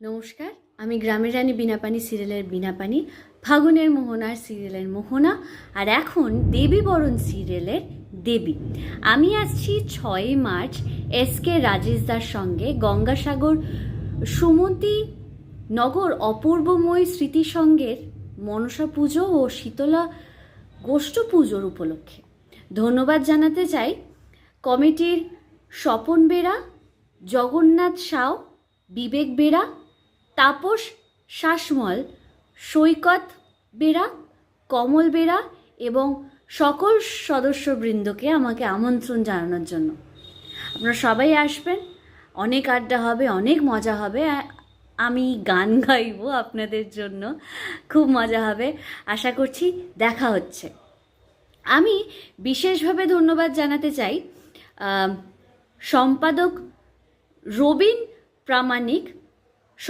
নমস্কার, আমি গ্রামের রানী বীণাপানি সিরিয়ালের বীণাপানি, ফাগুনের মোহনার সিরিয়ালের মোহনা, আর এখন দেবী বরণ সিরিয়ালের দেবী। আমি আসছি 6ই মার্চ এসকে রাজেশদার সঙ্গে গঙ্গাসাগর সুমতি নগর অপূর্বময় স্মৃতিসংঘের মনসা পুজো ও শীতলা গোষ্ঠ পুজোর উপলক্ষে ধন্যবাদ জানাতে চাই কমিটির স্বপন বেরা, জগন্নাথ সাউ, বিবেক বেরা, তাপস শাসমল, সৈকত বেরা, কমল বেরা এবং সকল সদস্যবৃন্দকে আমাকে আমন্ত্রণ জানানোর জন্য। আপনারা সবাই আসবেন, অনেক আড্ডা হবে, অনেক মজা হবে। আমি গান গাইবো আপনাদের জন্য, খুব মজা হবে। আশা করছি দেখা হচ্ছে। আমি বিশেষভাবে ধন্যবাদ জানাতে চাই সম্পাদক রবীন প্রামাণিক